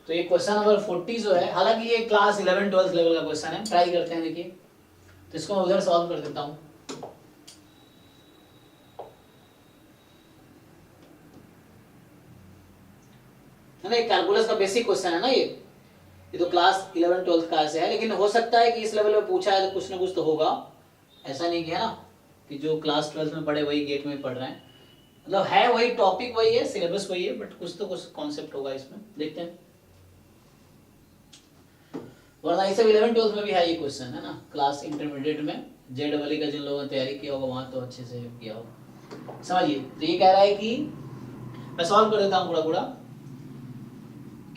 तो ये question number 40 जो है, हालांकि ये क्लास 11-12 लेवल का क्वेश्चन है, ट्राई करते हैं। देखिए तो इसको मैं उधर सॉल्व कर देता हूँ। है ना, कैलकुलस का बेसिक क्वेश्चन है ना ये तो क्लास 11-12 का से है, लेकिन हो सकता है कि इस लेवल में पूछा है तो कुछ ना कुछ तो होगा। ऐसा नहीं कि है ना कि जो क्लास 12 में पढ़े वही गेट में पढ़ रहे हैं, मतलब है वही टॉपिक वही है, सिलेबस वही है, बट कुछ तो कुछ कॉन्सेप्ट होगा इसमें, देखते हैं। वरना इसे 11-12 में भी है ये क्वेश्चन, है ना, क्लास इंटरमीडिएट में JEE का जिन लोगों ने तैयारी किया होगा वहां तो अच्छे से किया होगा। समझिए, तो ये कह रहा है कि मैं सॉल्व कर देता हूँ पूरा पूरा,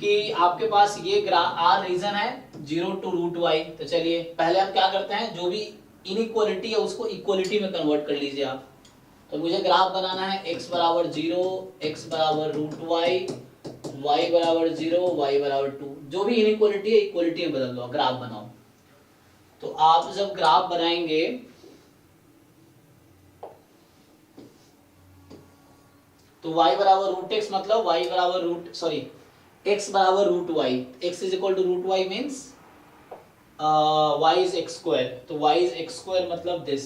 कि आपके पास ये R रीजन है 0 to √y। तो चलिए पहले हम क्या करते हैं, जो भी इनइक्वालिटी है उसको इक्वालिटी में कन्वर्ट कर लीजिए आप। तो मुझे ग्राफ बनाना है x बराबर 0, x बराबर √y, y बराबर 0, y बराबर 2। जो भी इनइक्वालिटी है इक्वालिटी में बदल दो, ग्राफ बनाओ। तो आप जब ग्राफ बनाएंगे तो y बराबर √x मतलब y बराबर x बराबर √y, x is equal to √y means y is x square. तो y इज x स्क्वायर मतलब this,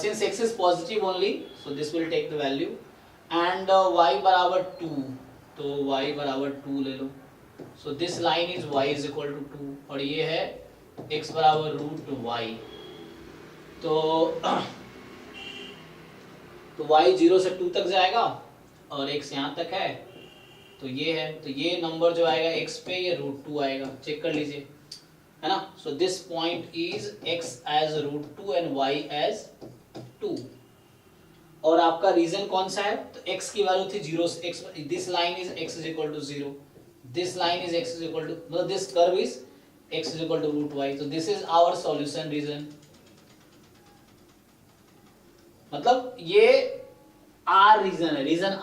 since x is positive only so this will take the value, and y बराबर 2, तो y बराबर 2 ले लो। so this line is y is equal to 2 और ये है x बराबर √y। तो y 0 से 2 तक जाएगा और x यहाँ तक है, तो ये है, तो ये नंबर जो आएगा x पे ये √2 आएगा, चेक कर लीजिए, है ना। So this point is x as √2 and y as 2। और आपका रीजन कौन सा है, तो x की वैल्यू थी 0 से x, this line is x is equal to 0, this line is x is equal to, मतलब this curve is x is equal to √y। तो this is our solution region, मतलब ये R रीजन है, region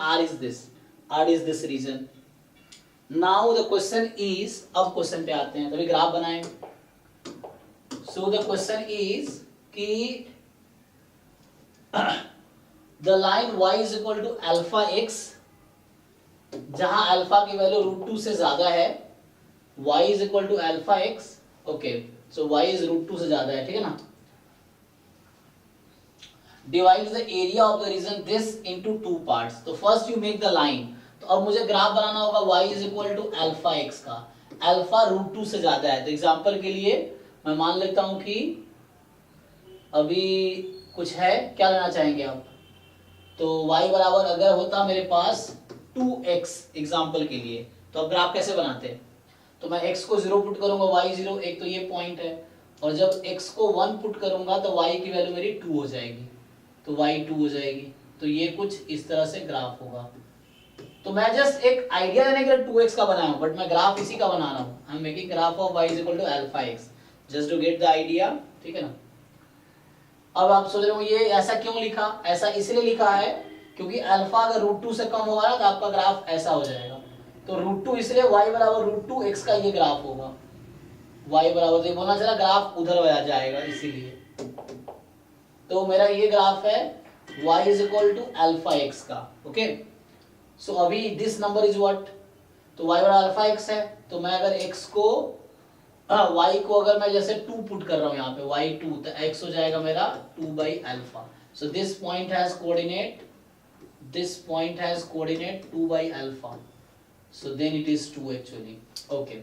R is this region. Now the question is, अब question पे आते हैं, तभी ग्राफ बनाएं। सो द क्वेश्चन इज कि the line y is equal to alpha x, जहां अल्फा की वैल्यू √2 से ज्यादा है, y is equal to alpha x, okay, so y is √2 से ज्यादा है, ठीक है ना। Divides the area of the region this into 2 parts. तो first you make the line, तो अब मुझे ग्राफ बनाना होगा y is equal to alpha x का, अल्फा √2 से ज्यादा है। तो एग्जांपल के लिए मैं मान लेता हूं कि अभी कुछ है, क्या लेना चाहेंगे आप, तो y बराबर अगर होता मेरे पास 2x एग्जांपल के लिए, तो अब ग्राफ कैसे बनाते हैं, तो मैं x को 0 पुट करूंगा, y 0, एक तो ये पॉइंट है, और जब x को 1 पुट करूंगा तो y की वैल्यू मेरी 2 हो जाएगी, तो y 2 हो जाएगी। तो ये कुछ इस तरह से ग्राफ होगा। तो मैं जस्ट एक आइडिया देने के लिए 2x का बनाया हूं, बट मैं ग्राफ इसी का बना रहा हूं, I am making graph of y is equal to alpha x, just to get the idea, ठीक है ना। अब आप सोच रहे हो ये ऐसा क्यों लिखा, ऐसा इसलिए लिखा है क्योंकि अल्फा अगर √2 से कम होगा ना तो आपका ग्राफ ऐसा हो जाएगा। तो √2 इसलिए y बराबर √2x का ये ग्राफ होगा, y बराबर, ये बोलना चला ग्राफ उधर आ जाएगा इसीलिए। तो मेरा ये ग्राफ है y is equal to alpha x का, ओके। सो अभी दिस नंबर इज व्हाट, तो y बराबर अल्फा x है, तो मैं अगर x को y को अगर मैं जैसे 2 पुट कर रहा हूं यहाँ पे y 2, तो x हो जाएगा मेरा 2/अल्फा। So this point has coordinate, this point has coordinate 2/अल्फा, so then it is 2 actually, okay।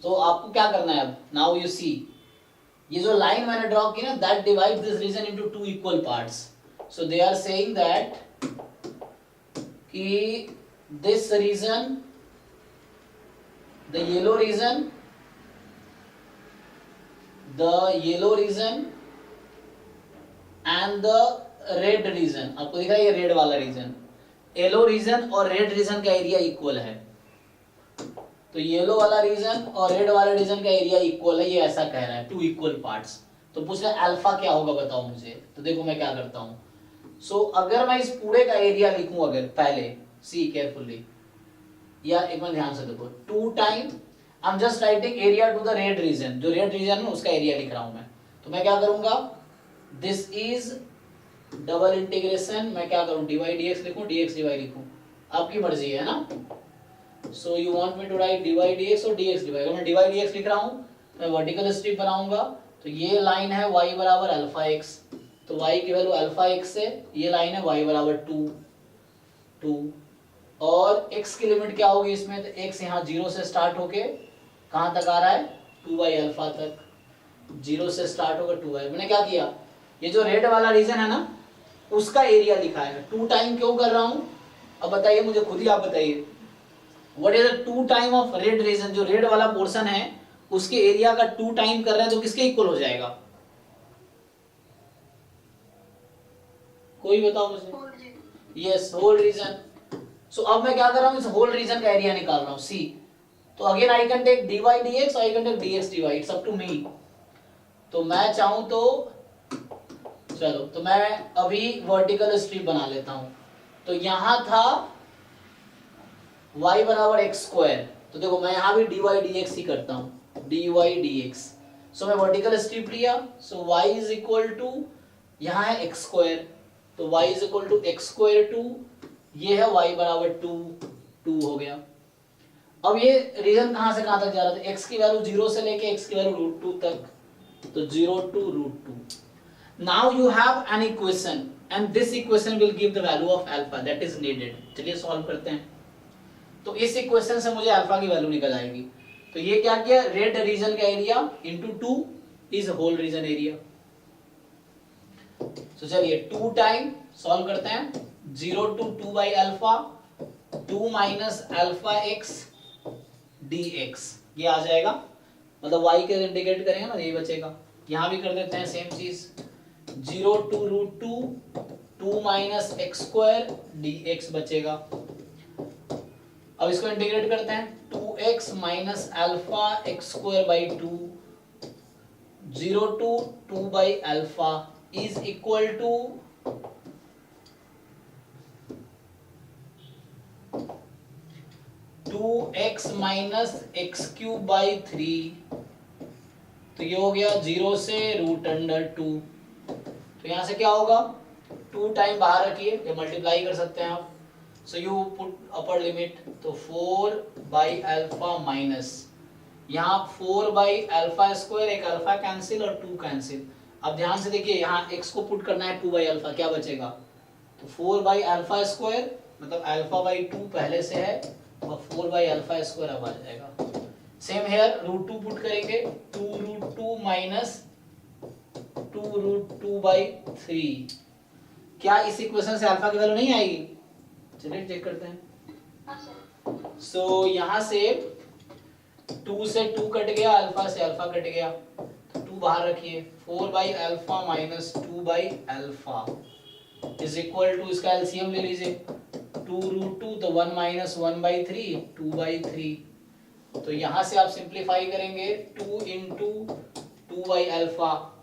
तो आपको क्या करना है अब, now you see, ये जो लाइन मैंने ड्रॉ की ना, that divides this region into 2 equal parts, so they are saying that कि this region, the yellow region and the red region, आपको दिख रहा है ये रेड वाला रीजन, येलो रीजन और रेड रीजन का एरिया इक्वल है। तो येलो वाला रीजन और रेड वाले रीजन का एरिया इक्वल है, ये ऐसा कह रहा है, 2 इक्वल पार्ट्स। तो पूछ रहा है अल्फा क्या होगा बताओ मुझे, तो देखो मैं क्या करता हूं। सो अगर मैं इस पूरे का एरिया लिखूं, अगर पहले सी केयरफुली, या एक मिनट ध्यान से देखो, 2 time I am just writing area to the red region, जो रेड रीजन है उसका एरिया लिख रहा हूं मैं। तो मैं क्या करूंगा, दिस इज डबल इंटीग्रेशन, मैं क्या करूं, dy dx लिखूं, dx dy लिखूं, आपकी मर्जी है ना। So you want me to write dy dx और dx dy। अगर मैं dy dx लिख रहा हूँ मैं वर्टिकल स्ट्रिप बनाऊंगा, तो ये लाइन है y बराबर अल्फा x, तो y की वैल्यू अल्फा x से, ये लाइन है y बराबर 2 और x की लिमिट क्या होगी इसमें, तो x यहाँ 0 से स्टार्ट होके कहाँ तक आ रहा है 2 अल्फा तक, 0 से स्टार्ट होकर 2 मैंने क्या किया, ये जो रेड वाला रीजन है ना उसका एरिया लिखा है। 2 टाइम क्यों कर रहा हूँ अब बताइए मुझे, खुद ही आप बताइए। What is the 2 time of red region, जो रेड वाला पोर्शन है उसके एरिया का 2 टाइम कर रहे हैं तो किसके इक्वल हो जाएगा, कोई बताओ मुझे। Yes, whole reason. सो अब मैं क्या कर रहा हूँ, इस होल रीजन का एरिया निकाल रहा हूँ सी। तो again I can take dy dx, I can take dx dy, it's up to me. तो मैं चाहूं तो चलो, तो मैं अभी वर्टिकल स्ट्रिप बना लेता हूं। तो यहां था y बराबर एक्स स्क्वायर, तो देखो मैं यहां भी dy dx ही करता हूं, dy dx। सो मैं वर्टिकल स्ट्रिप लिया, so y is equal to, यहां है एक्स स्क्वायर, तो y is equal to x square 2, ये है y बराबर 2 हो गया। अब ये रीजन कहां से कहां तक जा रहा था, x की वैल्यू 0 से लेके x की वैल्यू √2 तक, तो 0 to √2। Now you have an equation and this equation will give the value of alpha that is needed। चलिए सॉल्व करते हैं। तो इस इक्वेशन से मुझे अल्फा की वैल्यू निकल आएगी। तो ये क्या किया, रेड रीजन का area into 2 is whole region area. तो चलिए 2 टाइम सॉल्व करते हैं, 0 to 2 by alpha 2 minus alpha x dx, ये आ जाएगा, मतलब y के इंटीग्रेट करेंगे ना यही बचेगा। यहां भी कर देते हैं सेम चीज, 0 to √2 2 minus x square dx बचेगा। अब इसको इंटीग्रेट करते हैं, 2x minus alpha x square by 2, 0 to 2 by अल्फा is equal to 2x minus x cube by 3, तो ये हो गया 0 से √2। तो यहां से क्या होगा, 2 टाइम बाहर रखिए, ये मल्टीप्लाई कर सकते हैं आप। So you put upper limit, तो 4 बाई अल्फा माइनस, यहाँ 4 बाई अल्फा स्क्वायर, एक अल्फा कैंसिल और 2 कैंसिल। अब ध्यान से देखिए यहाँ x को पुट करना है 2 बाई अल्फा, क्या बचेगा, तो 4 बाई अल्फा स्क्वायर, मतलब अल्फा बाई 2 पहले से है और 4 बाई अल्फा स्क्वायर अब आ जाएगा। सेम हेयर √2 पुट करेंगे, 2√2 माइनस 2√2 बाई 3। क्या इस इक्वेशन से अल्फा की वैल्यू नहीं आएगी, चलिए चेक करते हैं। सो यहाँ से 2 से 2 कट गया, अल्फा से अल्फा कट गया, तो 2 बाहर रखिए, 4 by alpha minus 2 by alpha is equal to, इसका एलसीएम ले लीजिए, 2√2 तो 1 माइनस 1 बाई 3 2 बाई 3। तो यहां से आप सिंप्लीफाई करेंगे, 2 into 2 by alpha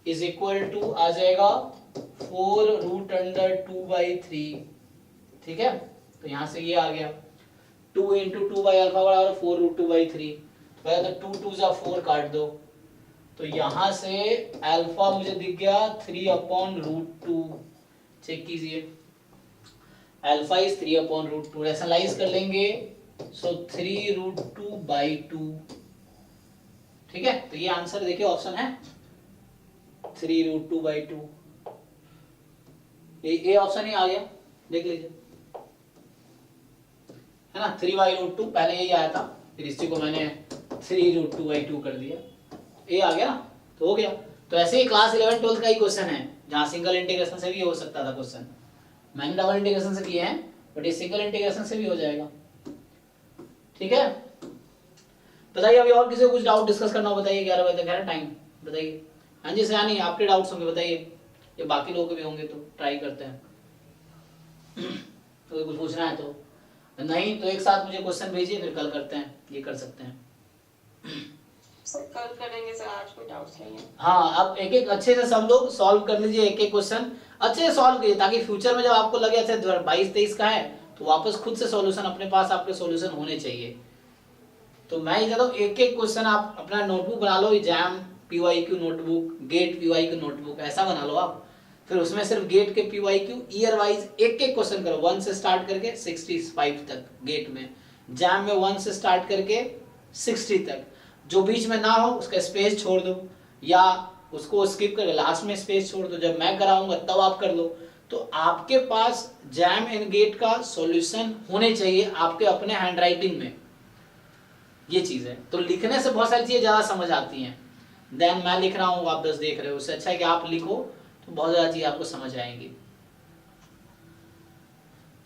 is equal to आ जाएगा 4√2 बाई 3, ठीक है। तो यहां से ये आ गया, 2 इंटू 2 बाई अल्फा बराबर 4√2 बाई 3, तो 2 2 जा 4 काट दो, तो यहां से अल्फा मुझे दिख गया 3/√2। चेक कीजिए, अल्फा इज 3/√2, रैशनलाइज कर लेंगे, सो 3√2 बाई 2, ठीक है। तो ये आंसर देखिए ऑप्शन है 3√2 बाई 2, ये ऑप्शन ही आ गया, देख लीजिए, है ना। 3/√2 पहले यही आया था, फिर इसी को मैंने 3√2 बाई 2 कर दिया, ये आ गया ना, तो हो गया। तो ऐसे ही क्लास 11 12 का ही क्वेश्चन है, जहां सिंगल इंटीग्रेशन से भी हो सकता था क्वेश्चन, मैंने डबल इंटीग्रेशन से किए हैं, बट ये सिंगल इंटीग्रेशन से भी हो जाएगा, ठीक है। बताइए अभी और किसी को कुछ डाउट डिस्कस करना हो बताइए, 11 बजे तक है टाइम, बताइए। हाँ जी सयानी, आपके डाउट्स होंगे बताइए, ये बाकी लोगों के भी होंगे, तो ट्राई करते हैं। तो कुछ पूछना है तो, नहीं तो एक साथ मुझे क्वेश्चन भेजिए, फिर कल करते हैं, ये कर सकते हैं सर, कल करेंगे सर, आज कोई डाउट्स नहीं है। हाँ, अब एक एक अच्छे से सब लोग सॉल्व कर लीजिए, एक एक क्वेश्चन अच्छे से सॉल्व कीजिए, ताकि फ्यूचर में जब आपको लगे अच्छा 22-23 का है तो वापस खुद से सॉल्यूशन अपने पास आपके सॉल्यूशन होने चाहिए। तो मैं ये चाहता हूँ एक एक क्वेश्चन आप अपना नोटबुक बना लो, exam PYQ notebook, GATE PYQ notebook, ऐसा बना लो आप, फिर उसमें सिर्फ गेट के PYQ ईयर वाइज एक एक क्वेश्चन करो, 1 से स्टार्ट करके 65 तक गेट में, जैम में 1 से स्टार्ट करके 60 तक, जो बीच में ना हो उसका स्पेस छोड़ दो या उसको स्किप करके लास्ट में स्पेस छोड़ दो, जब मैं कराऊंगा तब आप कर लो। तो आपके पास जैम एंड गेट का सॉल्यूशन होने चाहिए आपके अपने हैंडराइटिंग में, ये चीज है। तो लिखने से बहुत सारी चीजें ज्यादा समझ आती हैं, देन मैं लिख रहा हूँ आप 10 देख रहे हो, उससे अच्छा है कि आप लिखो तो बहुत ज्यादा चीजें आपको समझ आएंगी।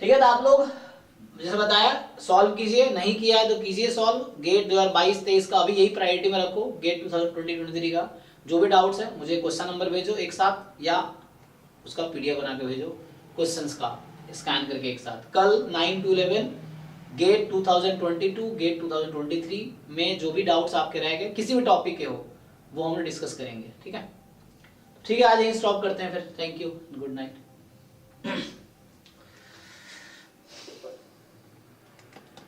ठीक है, तो आप लोग जैसे बताया सॉल्व कीजिए, नहीं किया है तो कीजिए सॉल्व। गेट 2022-23 का अभी यही प्रायोरिटी में रखो, गेट 2020-23 का जो भी डाउट्स है मुझे क्वेश्चन नंबर भेजो एक साथ या उसका PDF बना के भेजो क्वेश्चंस का स्कैन करके एक साथ। कल 9 to 11 गेट 2022 गेट 2023 में जो भी डाउट्स आपके रह गए किसी भी टॉपिक के हो वो हम डिस्कस करेंगे। ठीक है, ठीक है, आज यही स्टॉप करते हैं फिर। Thank you, good night.